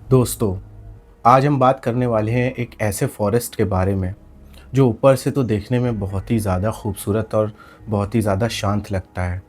दोस्तों, आज हम बात करने वाले हैं एक ऐसे फॉरेस्ट के बारे में जो ऊपर से तो देखने में बहुत ही ज़्यादा खूबसूरत और बहुत ही ज़्यादा शांत लगता है,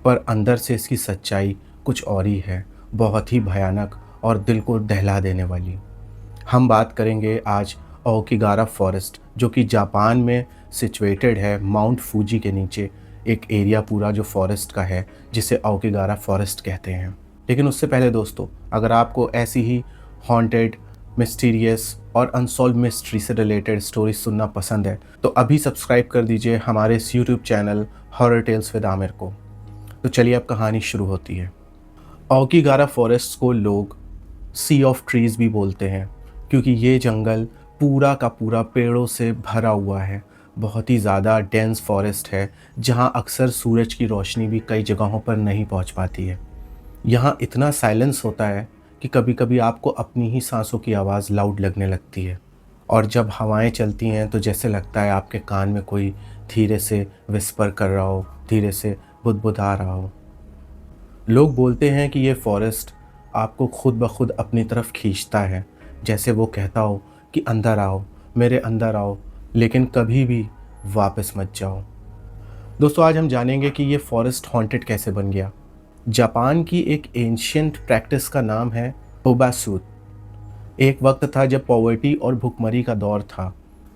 पर अंदर से इसकी सच्चाई कुछ और ही है, बहुत ही भयानक और दिल को दहला देने वाली। हम बात करेंगे आज ओकिगारा फॉरेस्ट, जो कि जापान में सिचुएटेड है, माउंट फूजी के नीचे एक एरिया पूरा जो फॉरेस्ट का है, जिसे ओकिगारा फॉरेस्ट कहते हैं। लेकिन उससे पहले दोस्तों, अगर आपको ऐसी ही हॉन्टेड, मिस्टीरियस और अनसॉल्व मिस्ट्री से रिलेटेड स्टोरीज सुनना पसंद है, तो अभी सब्सक्राइब कर दीजिए हमारे इस YouTube channel horror tales with Aamir को। तो चलिए अब कहानी शुरू होती है। ओकिगारा फॉरेस्ट को लोग सी ऑफ ट्रीज़ भी बोलते हैं, क्योंकि ये जंगल पूरा का पूरा पेड़ों से भरा हुआ है। बहुत ही ज़्यादा डेंस फॉरेस्ट है, जहाँ अक्सर सूरज की रोशनी भी कई जगहों पर नहीं पहुँच पाती है। यहाँ इतना साइलेंस होता है कि कभी-कभी आपको अपनी ही सांसों की आवाज़ लाउड लगने लगती है, और जब हवाएं चलती हैं तो जैसे लगता है आपके कान में कोई धीरे से विस्पर कर रहा हो, धीरे से बुदबुदा रहा हो। लोग बोलते हैं कि ये फॉरेस्ट आपको खुद ब खुद अपनी तरफ खींचता है, जैसे वो कहता हो कि अंदर आओ, मेरे अंदर आओ, लेकिन कभी भी वापस मत जाओ। दोस्तों, आज हम जानेंगे कि ये फॉरेस्ट हॉन्टेड कैसे बन गया। जापान की एक एंशियंट प्रैक्टिस का नाम है ओबासूत। एक वक्त था जब पॉवर्टी और भुखमरी का दौर था।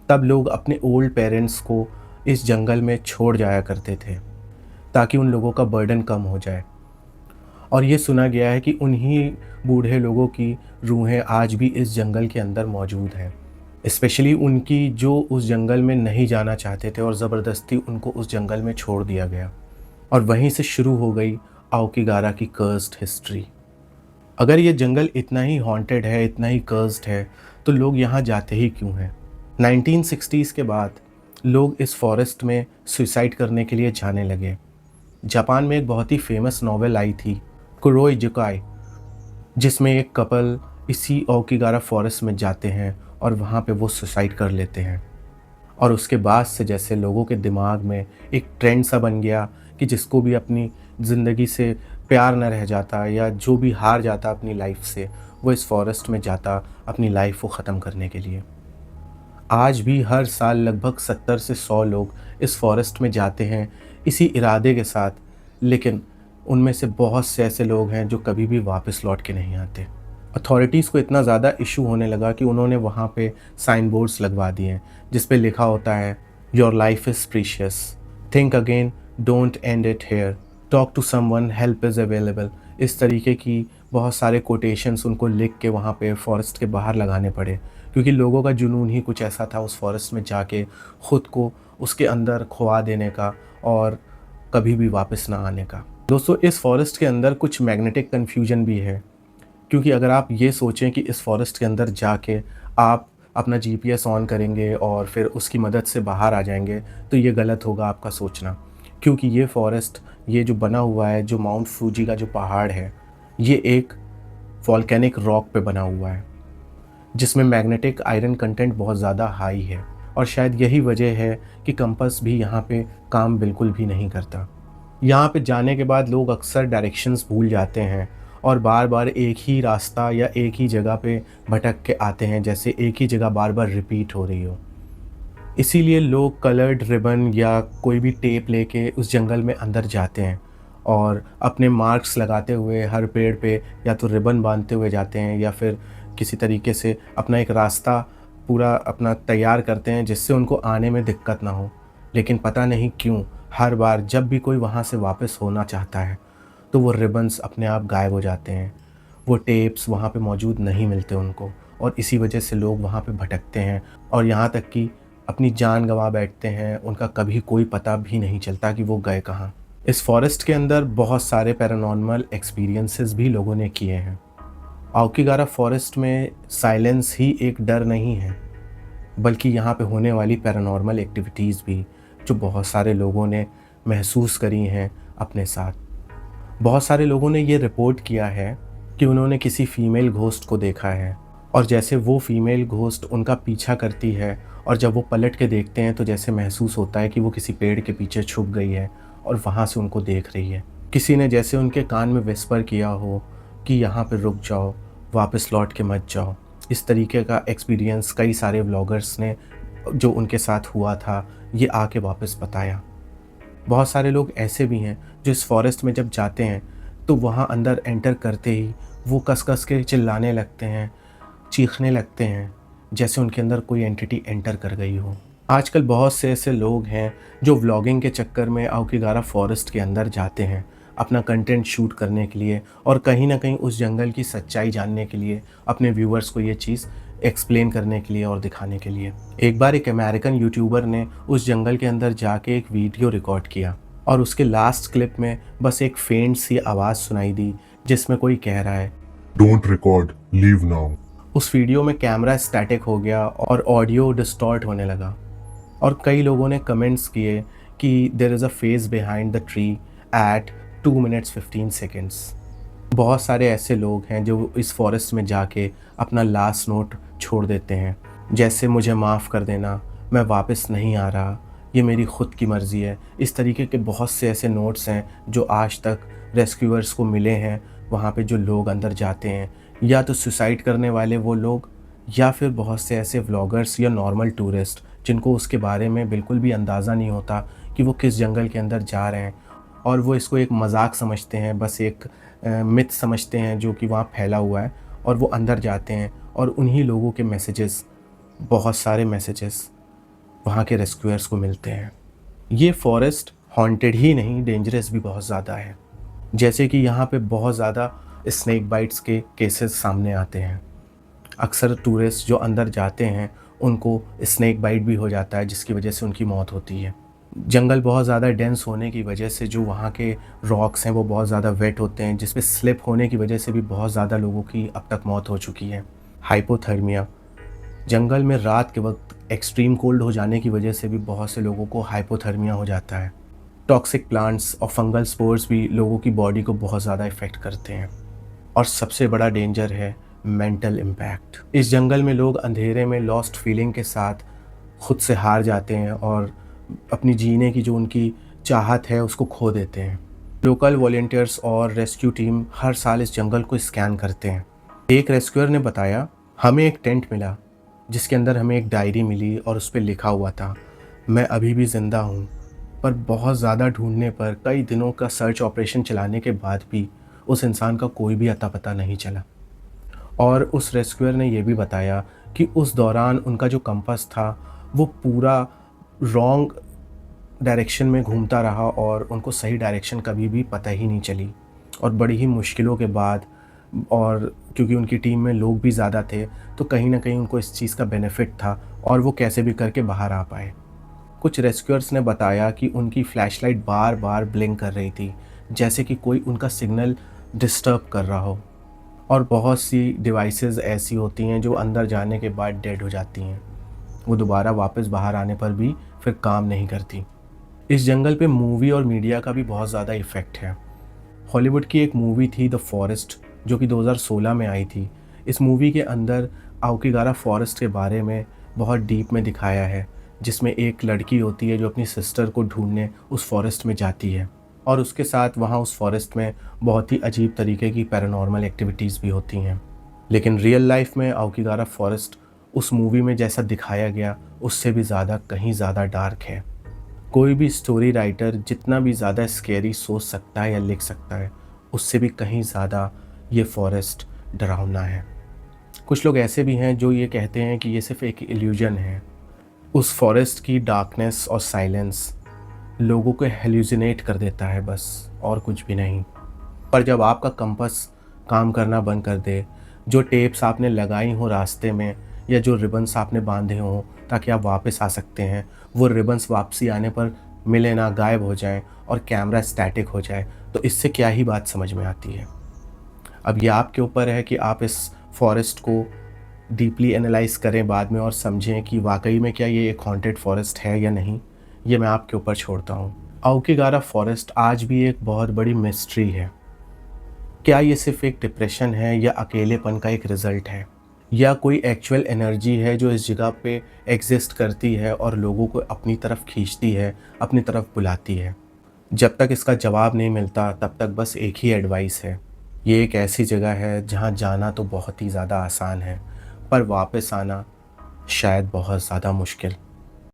तब लोग अपने ओल्ड पेरेंट्स को इस जंगल में छोड़ जाया करते थे, ताकि उन लोगों का बर्डन कम हो जाए। और ये सुना गया है कि उन्हीं बूढ़े लोगों की रूहें आज भी इस जंगल के अंदर मौजूद हैं, स्पेशली उनकी जो उस जंगल में नहीं जाना चाहते थे और ज़बरदस्ती उनको उस जंगल में छोड़ दिया गया। और वहीं से शुरू हो गई ओकिगारा की कर्स्ड हिस्ट्री। अगर ये जंगल इतना ही हॉन्टेड है, इतना ही कर्स्ड है, तो लोग यहाँ जाते ही क्यों हैं? 1960s के बाद लोग इस फॉरेस्ट में सुसाइड करने के लिए जाने लगे। जापान में एक बहुत ही फेमस नॉवेल आई थी, कुरोई जुकाई, जिसमें एक कपल इसी ओकिगारा फॉरेस्ट में जाते हैं और वहाँ पे वो सुसाइड कर लेते हैं। और उसके बाद से जैसे लोगों के दिमाग में एक ट्रेंड सा बन गया कि जिसको भी अपनी ज़िंदगी से प्यार न रह जाता या जो भी हार जाता अपनी लाइफ से, वो इस फॉरेस्ट में जाता अपनी लाइफ को ख़त्म करने के लिए। आज भी हर साल लगभग 70 से 100 लोग इस फॉरेस्ट में जाते हैं इसी इरादे के साथ, लेकिन उनमें से बहुत से ऐसे लोग हैं जो कभी भी वापस लौट के नहीं आते। अथॉरिटीज़ को इतना ज़्यादा इशू होने लगा कि उन्होंने वहाँ पे साइन बोर्ड्स लगवा दिए हैं, जिस पे लिखा होता है, your life is precious, think again, don't end it here, talk to someone, help is available. इस तरीके की बहुत सारे कोटेशंस उनको लिख के वहाँ पे फॉरेस्ट के बाहर लगाने पड़े, क्योंकि लोगों का जुनून ही कुछ ऐसा था उस फॉरेस्ट में जाके ख़ुद को उसके अंदर खुआ देने का और कभी भी वापस ना आने का। दोस्तों, इस फॉरेस्ट के अंदर कुछ मैग्नेटिक कन्फ्यूजन भी है, क्योंकि अगर आप ये सोचें कि इस फॉरेस्ट के अंदर जाके आप अपना जीपीएस ऑन करेंगे और फिर उसकी मदद से बाहर आ जाएंगे, तो ये गलत होगा आपका सोचना। क्योंकि ये फॉरेस्ट, ये जो बना हुआ है, जो माउंट फूजी का जो पहाड़ है, ये एक वॉल्केनिक रॉक पे बना हुआ है, जिसमें मैग्नेटिक आयरन कंटेंट बहुत ज़्यादा हाई है। और शायद यही वजह है कि कंपास भी यहाँ पे काम बिल्कुल भी नहीं करता। यहाँ पे जाने के बाद लोग अक्सर डायरेक्शंस भूल जाते हैं और बार बार एक ही रास्ता या एक ही जगह पे भटक के आते हैं, जैसे एक ही जगह बार बार रिपीट हो रही हो। इसीलिए लोग कलर्ड रिबन या कोई भी टेप लेके उस जंगल में अंदर जाते हैं और अपने मार्क्स लगाते हुए हर पेड़ पे या तो रिबन बांधते हुए जाते हैं, या फिर किसी तरीके से अपना एक रास्ता पूरा अपना तैयार करते हैं, जिससे उनको आने में दिक्कत ना हो। लेकिन पता नहीं क्यों हर बार जब भी कोई वहाँ से वापस होना चाहता है, तो वो रिबन्स अपने आप गायब हो जाते हैं, वो टेप्स वहाँ पे मौजूद नहीं मिलते उनको, और इसी वजह से लोग वहाँ पे भटकते हैं और यहाँ तक कि अपनी जान गंवा बैठते हैं। उनका कभी कोई पता भी नहीं चलता कि वो गए कहाँ। इस फॉरेस्ट के अंदर बहुत सारे पैरानॉर्मल एक्सपीरियंसेस भी लोगों ने किए हैं। ओकिगारा फॉरेस्ट में साइलेंस ही एक डर नहीं है, बल्कि यहाँ पे होने वाली पैरानॉर्मल एक्टिविटीज़ भी, जो बहुत सारे लोगों ने महसूस करी हैं अपने साथ। बहुत सारे लोगों ने ये रिपोर्ट किया है कि उन्होंने किसी फ़ीमेल घोस्ट को देखा है, और जैसे वो फ़ीमेल घोस्ट उनका पीछा करती है और जब वो पलट के देखते हैं तो जैसे महसूस होता है कि वो किसी पेड़ के पीछे छुप गई है और वहाँ से उनको देख रही है। किसी ने जैसे उनके कान में विस्पर किया हो कि यहाँ पे रुक जाओ, वापस लौट के मत जाओ। इस तरीके का एक्सपीरियंस कई सारे व्लॉगर्स ने जो उनके साथ हुआ था, ये आके वापस बताया। बहुत सारे लोग ऐसे भी हैं जो इस फॉरेस्ट में जब जाते हैं तो वहाँ अंदर एंटर करते ही वो कस-कस के चिल्लाने लगते हैं, चीखने लगते हैं, जैसे उनके अंदर कोई एंटिटी एंटर कर गई हो। आजकल बहुत से ऐसे लोग हैं जो व्लॉगिंग के चक्कर में अवकिगारा फॉरेस्ट के अंदर जाते हैं, अपना कंटेंट शूट करने के लिए और कहीं न कहीं उस जंगल की सच्चाई जानने के लिए, अपने व्यूअर्स को ये चीज़ एक्सप्लेन करने के लिए और दिखाने के लिए। एक बार एक अमेरिकन यूट्यूबर ने उस जंगल के अंदर जाके एक वीडियो रिकॉर्ड किया और उसके लास्ट क्लिप में बस एक फेंट सी आवाज़ सुनाई दी जिसमें कोई कह रहा है, डोंट रिकॉर्ड, लीव नाउ। उस वीडियो में कैमरा स्टैटिक हो गया और ऑडियो डिस्टॉर्ट होने लगा और कई लोगों ने कमेंट्स किए कि there is a face behind the tree at 2 minutes 15 seconds. बहुत सारे ऐसे लोग हैं जो इस फॉरेस्ट में जाके अपना लास्ट नोट छोड़ देते हैं, जैसे मुझे माफ़ कर देना, मैं वापस नहीं आ रहा, ये मेरी ख़ुद की मर्ज़ी है। इस तरीके के बहुत से ऐसे नोट्स हैं जो आज तक रेस्क्यूअर्स को मिले हैं वहाँ पे जो लोग अंदर जाते हैं, या तो सुसाइड करने वाले वो लोग या फिर बहुत से ऐसे व्लॉगर्स या नॉर्मल टूरिस्ट जिनको उसके बारे में बिल्कुल भी अंदाज़ा नहीं होता कि वो किस जंगल के अंदर जा रहे हैं और वो इसको एक मजाक समझते हैं, बस एक मिथ समझते हैं जो कि वहाँ फैला हुआ है और वो अंदर जाते हैं और उन्हीं लोगों के मैसेजेस, बहुत सारे मैसेजेस वहाँ के रेस्क्यूअर्स को मिलते हैं। ये फॉरेस्ट हॉन्टेड ही नहीं, डेंजरस भी बहुत ज़्यादा है। जैसे कि यहाँ पे बहुत ज़्यादा स्नेक बाइट्स के केसेस सामने आते हैं। अक्सर टूरिस्ट जो अंदर जाते हैं उनको स्नेक बाइट भी हो जाता है जिसकी वजह से उनकी मौत होती है। जंगल बहुत ज़्यादा डेंस होने की वजह से जो वहाँ के रॉक्स हैं वो बहुत ज़्यादा वेट होते हैं, जिस पे स्लिप होने की वजह से भी बहुत ज़्यादा लोगों की अब तक मौत हो चुकी है। हाइपोथर्मिया, जंगल में रात के वक्त एक्सट्रीम कोल्ड हो जाने की वजह से भी बहुत से लोगों को हाइपोथर्मिया हो जाता है। टॉक्सिक प्लांट्स और फंगल स्पोर्स भी लोगों की बॉडी को बहुत ज़्यादा इफ़ेक्ट करते हैं। और सबसे बड़ा डेंजर है मेंटल इम्पैक्ट। इस जंगल में लोग अंधेरे में लॉस्ट फीलिंग के साथ खुद से हार जाते हैं और अपनी जीने की जो उनकी चाहत है उसको खो देते हैं। लोकल वॉलंटियर्स और रेस्क्यू टीम हर साल इस जंगल को स्कैन करते हैं। एक रेस्क्यूअर ने बताया, हमें एक टेंट मिला जिसके अंदर हमें एक डायरी मिली और उस पर लिखा हुआ था, मैं अभी भी ज़िंदा हूँ, पर बहुत ज़्यादा ढूंढने पर, कई दिनों का सर्च ऑपरेशन चलाने के बाद भी उस इंसान का कोई भी अता पता नहीं चला। और उस रेस्क्यूअर ने यह भी बताया कि उस दौरान उनका जो कंपास था वो पूरा रॉन्ग डायरेक्शन में घूमता रहा और उनको सही डायरेक्शन कभी भी पता ही नहीं चली। और बड़ी ही मुश्किलों के बाद, और क्योंकि उनकी टीम में लोग भी ज़्यादा थे तो कहीं ना कहीं उनको इस चीज़ का बेनिफिट था और वो कैसे भी करके बाहर आ पाए। कुछ रेस्क्यूअर्स ने बताया कि उनकी फ्लैशलाइट बार बार ब्लिंक कर रही थी, जैसे कि कोई उनका सिग्नल डिस्टर्ब कर रहा हो। और बहुत सी डिवाइसेस ऐसी होती हैं जो अंदर जाने के बाद डेड हो जाती हैं, वो दोबारा वापस बाहर आने पर भी फिर काम नहीं करती। इस जंगल पे मूवी और मीडिया का भी बहुत ज़्यादा इफ़ेक्ट है। हॉलीवुड की एक मूवी थी द फॉरेस्ट जो कि 2016 में आई थी। इस मूवी के अंदर अवकिगारा फॉरेस्ट के बारे में बहुत डीप में दिखाया है, जिसमें एक लड़की होती है जो अपनी सिस्टर को ढूंढने उस फॉरेस्ट में जाती है और उसके साथ वहाँ उस फॉरेस्ट में बहुत ही अजीब तरीके की पैरानॉर्मल एक्टिविटीज़ भी होती हैं। लेकिन रियल लाइफ में अवकिगारा फॉरेस्ट उस मूवी में जैसा दिखाया गया उससे भी ज़्यादा, कहीं ज़्यादा डार्क है। कोई भी स्टोरी राइटर जितना भी ज़्यादा स्केरी सोच सकता है या लिख सकता है, उससे भी कहीं ज़्यादा ये फॉरेस्ट डरावना है। कुछ लोग ऐसे भी हैं जो ये कहते हैं कि ये सिर्फ एक इल्यूजन है। उस फॉरेस्ट की डार्कनेस और साइलेंस लोगों को हेल्यूसिनेट कर देता है बस, और कुछ भी नहीं। पर जब आपका कंपास काम करना बंद कर दे, जो टेप्स आपने लगाई हो रास्ते में या जो रिबन्स आपने बांधे हों ताकि आप वापस आ सकते हैं, वो रिबन्स वापसी आने पर मिले ना, गायब हो जाएं और कैमरा स्टैटिक हो जाए, तो इससे क्या ही बात समझ में आती है। अब ये आपके ऊपर है कि आप इस फॉरेस्ट को डीपली एनालाइज करें बाद में और समझें कि वाकई में क्या ये एक हॉन्टेड फॉरेस्ट है या नहीं। ये मैं आपके ऊपर छोड़ता हूँ। अवकिगारा फॉरेस्ट आज भी एक बहुत बड़ी मिस्ट्री है। क्या ये सिर्फ एक डिप्रेशन है या अकेलेपन का एक रिज़ल्ट है, या कोई एक्चुअल एनर्जी है जो इस जगह पे एग्जिस्ट करती है और लोगों को अपनी तरफ खींचती है, अपनी तरफ बुलाती है। जब तक इसका जवाब नहीं मिलता तब तक बस एक ही एडवाइस है, ये एक ऐसी जगह है जहाँ जाना तो बहुत ही ज़्यादा आसान है, पर वापस आना शायद बहुत ज़्यादा मुश्किल।